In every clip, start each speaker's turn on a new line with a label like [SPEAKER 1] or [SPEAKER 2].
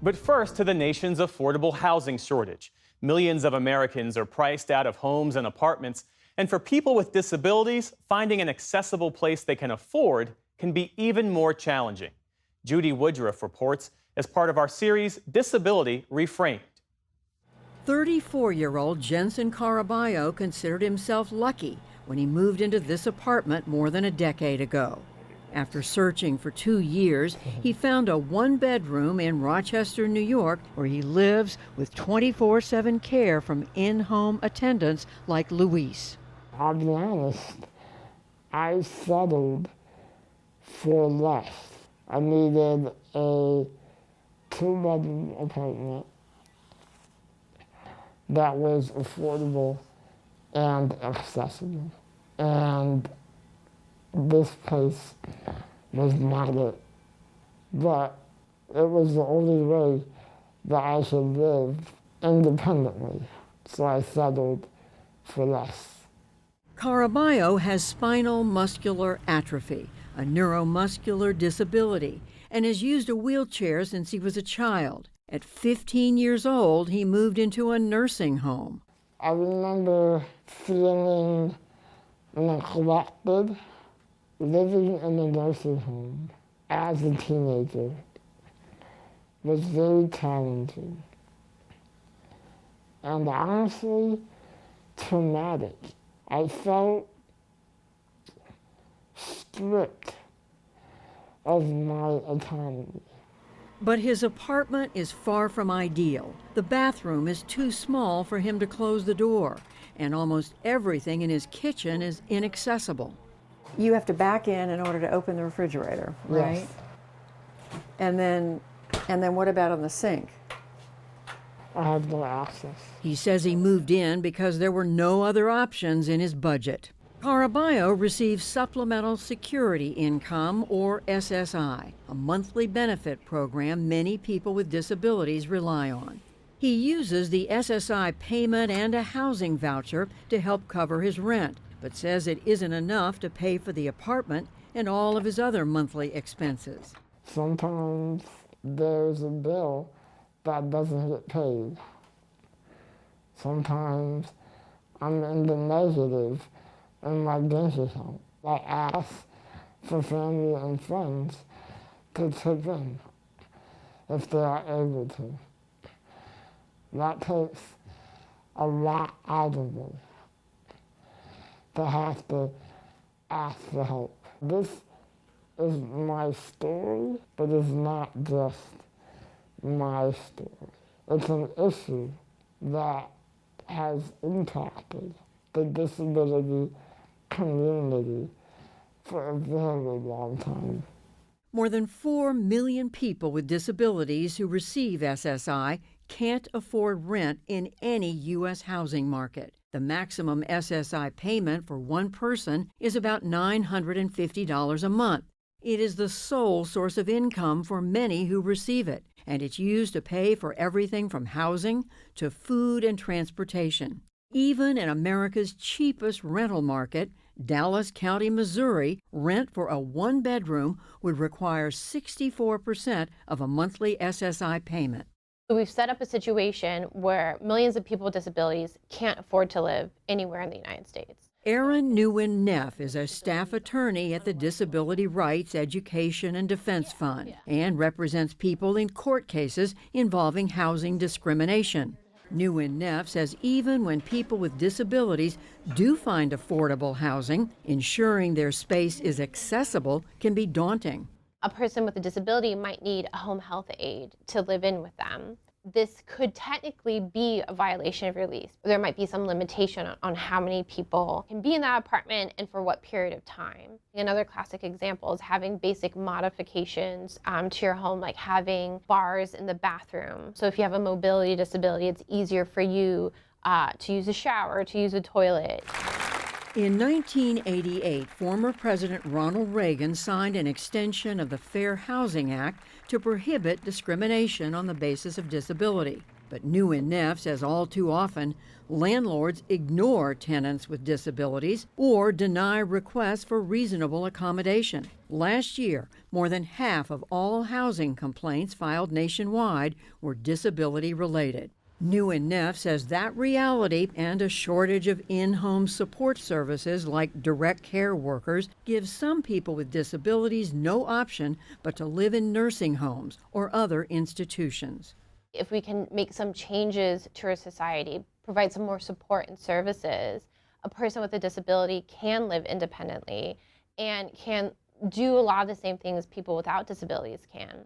[SPEAKER 1] But first, to the nation's affordable housing shortage. Millions of Americans are priced out of homes and apartments. And for people with disabilities, finding an accessible place they can afford can be even more challenging. Judy Woodruff reports as part of our series, Disability Reframed.
[SPEAKER 2] 34-year-old Jensen Caraballo considered himself lucky when he moved into this apartment more than a decade ago. After searching for 2 years, he found a one-bedroom in Rochester, New York, where he lives with 24/7 care from in-home attendants like Luis.
[SPEAKER 3] I'll be honest, I settled for less. I needed a 2-bedroom apartment that was affordable and accessible. And this place was not it. But it was the only way that I should live independently. So I settled for less.
[SPEAKER 2] Caraballo has spinal muscular atrophy, a neuromuscular disability, and has used a wheelchair since he was a child. At 15 years old, he moved into a nursing home.
[SPEAKER 3] I remember feeling neglected, living in a nursing home as a teenager was very challenging and honestly traumatic. I felt stripped of my autonomy.
[SPEAKER 2] But his apartment is far from ideal. The bathroom is too small for him to close the door, and almost everything in his kitchen is inaccessible. You have to back in order to open the refrigerator, right?
[SPEAKER 3] Yes.
[SPEAKER 2] And then what about on the sink?
[SPEAKER 3] I have no access.
[SPEAKER 2] He says he moved in because there were no other options in his budget. Caraballo receives Supplemental Security Income, or SSI, a monthly benefit program many people with disabilities rely on. He uses the SSI payment and a housing voucher to help cover his rent, but says it isn't enough to pay for the apartment and all of his other monthly expenses.
[SPEAKER 3] Sometimes there's a bill that doesn't get paid. Sometimes I'm in the negative in my bank account. I ask for family and friends to chip in if they are able to. That takes a lot out of me to have to ask for help. This is my story, but it's not just my story. It's an issue that has impacted the disability community for a very long time.
[SPEAKER 2] More than 4 million people with disabilities who receive SSI can't afford rent in any U.S. housing market. The maximum SSI payment for one person is about $950 a month. It is the sole source of income for many who receive it, and it's used to pay for everything from housing to food and transportation. Even in America's cheapest rental market, Dallas County, Missouri, rent for a one-bedroom would require 64% of a monthly SSI payment.
[SPEAKER 4] We've set up a situation where millions of people with disabilities can't afford to live anywhere in the United States.
[SPEAKER 2] Erin Nguyen Neff is a staff attorney at the Disability Rights, Education, and Defense Fund and represents people in court cases involving housing discrimination. Nguyen Neff says even when people with disabilities do find affordable housing, ensuring their space is accessible can be daunting.
[SPEAKER 4] A person with a disability might need a home health aide to live in with them. This could technically be a violation of your lease. There might be some limitation on how many people can be in that apartment and for what period of time. Another classic example is having basic modifications to your home, like having bars in the bathroom. So if you have a mobility disability, it's easier for you to use a shower, to use a toilet.
[SPEAKER 2] In 1988, former President Ronald Reagan signed an extension of the Fair Housing Act to prohibit discrimination on the basis of disability. But New and Neff says all too often, landlords ignore tenants with disabilities or deny requests for reasonable accommodation. Last year, more than half of all housing complaints filed nationwide were disability-related. New and Neff says that reality and a shortage of in-home support services like direct care workers gives some people with disabilities no option but to live in nursing homes or other institutions.
[SPEAKER 4] If we can make some changes to our society, provide some more support and services, a person with a disability can live independently and can do a lot of the same things people without disabilities can.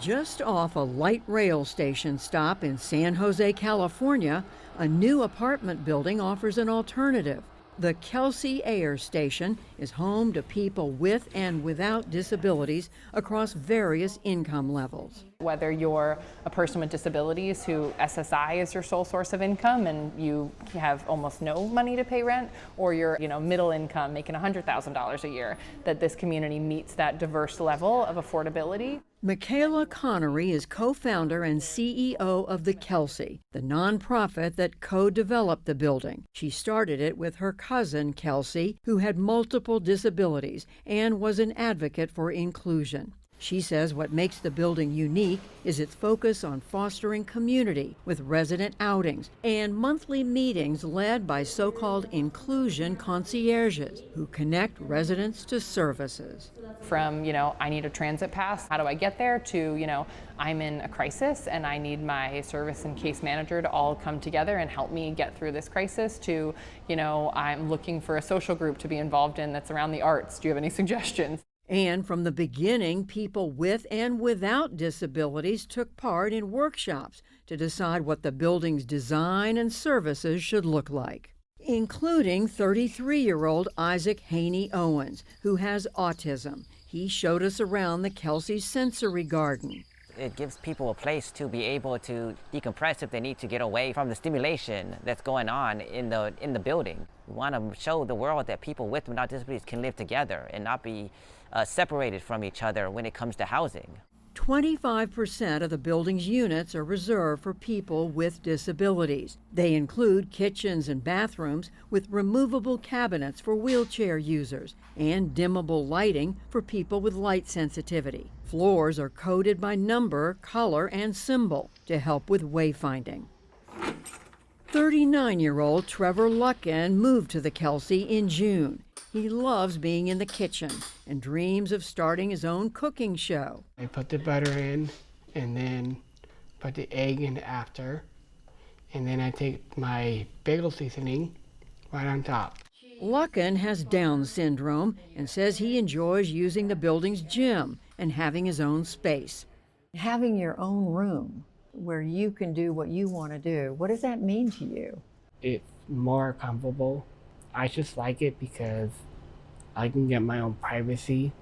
[SPEAKER 2] Just off a light rail station stop in San Jose, California, a new apartment building offers an alternative. The Kelsey Ayer Station is home to people with and without disabilities across various income levels.
[SPEAKER 5] Whether you're a person with disabilities who SSI is your sole source of income and you have almost no money to pay rent, or you're middle income making $100,000 a year, that this community meets that diverse level of affordability.
[SPEAKER 2] Michaela Connery is co-founder and CEO of the Kelsey, the nonprofit that co-developed the building. She started it with her cousin, Kelsey, who had multiple disabilities and was an advocate for inclusion. She says what makes the building unique is its focus on fostering community with resident outings and monthly meetings led by so-called inclusion concierges who connect residents to services.
[SPEAKER 5] From, I need a transit pass, how do I get there, to, I'm in a crisis and I need my service and case manager to all come together and help me get through this crisis, to, I'm looking for a social group to be involved in that's around the arts. Do you have any suggestions?
[SPEAKER 2] And from the beginning, people with and without disabilities took part in workshops to decide what the building's design and services should look like, including 33-year-old Isaac Haney Owens, who has autism. He showed us around the Kelsey Sensory Garden.
[SPEAKER 6] It gives people a place to be able to decompress if they need to get away from the stimulation that's going on in the building. We want to show the world that people with and without disabilities can live together and not be separated from each other when it comes to housing.
[SPEAKER 2] 25% of the building's units are reserved for people with disabilities. They include kitchens and bathrooms with removable cabinets for wheelchair users and dimmable lighting for people with light sensitivity. Floors are coded by number, color, and symbol to help with wayfinding. 39-year-old Trevor Lucken moved to the Kelsey in June. He loves being in the kitchen and dreams of starting his own cooking show.
[SPEAKER 7] I put the butter in and then put the egg in after, and then I take my bagel seasoning right on top.
[SPEAKER 2] Lucken has Down syndrome and says he enjoys using the building's gym and having his own space. Having your own room where you can do what you want to do, what does that mean to you?
[SPEAKER 7] It's more comfortable. I just like it because I can get my own privacy.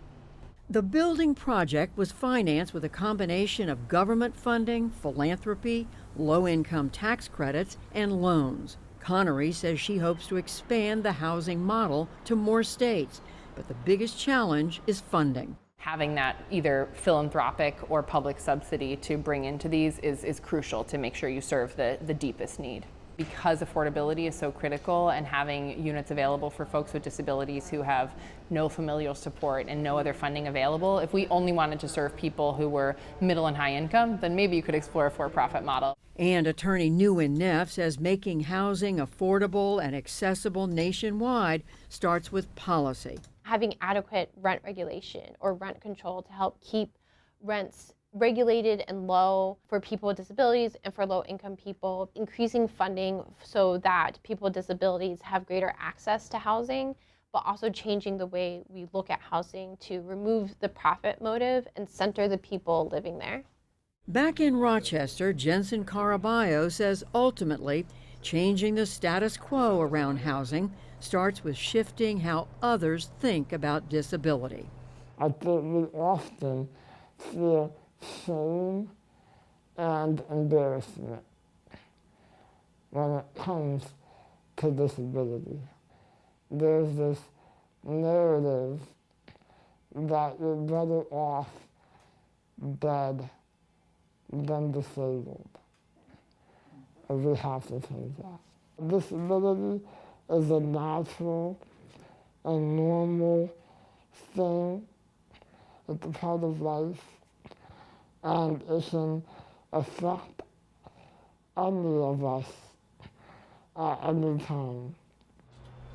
[SPEAKER 2] The building project was financed with a combination of government funding, philanthropy, low-income tax credits, and loans. Connery says she hopes to expand the housing model to more states, but the biggest challenge is funding.
[SPEAKER 5] Having that either philanthropic or public subsidy to bring into these is crucial to make sure you serve the deepest need. Because affordability is so critical, and having units available for folks with disabilities who have no familial support and no other funding available, if we only wanted to serve people who were middle and high income, then maybe you could explore a for-profit model.
[SPEAKER 2] And attorney New and Neff says making housing affordable and accessible nationwide starts with policy.
[SPEAKER 4] Having adequate rent regulation or rent control to help keep rents regulated and low for people with disabilities and for low-income people, increasing funding so that people with disabilities have greater access to housing, but also changing the way we look at housing to remove the profit motive and center the people living there.
[SPEAKER 2] Back in Rochester, Jensen Caraballo says ultimately, changing the status quo around housing starts with shifting how others think about disability.
[SPEAKER 3] I think we often feel shame and embarrassment when it comes to disability. There's this narrative that you're better off dead than disabled. and we have to change that. Disability is a natural and normal thing. It's a part of life, and it can affect any of us at any time.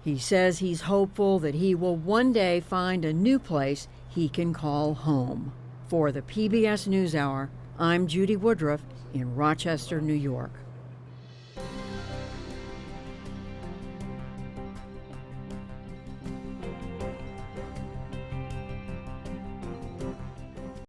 [SPEAKER 2] He says he's hopeful that he will one day find a new place he can call home. For the PBS NewsHour, I'm Judy Woodruff in Rochester, New York.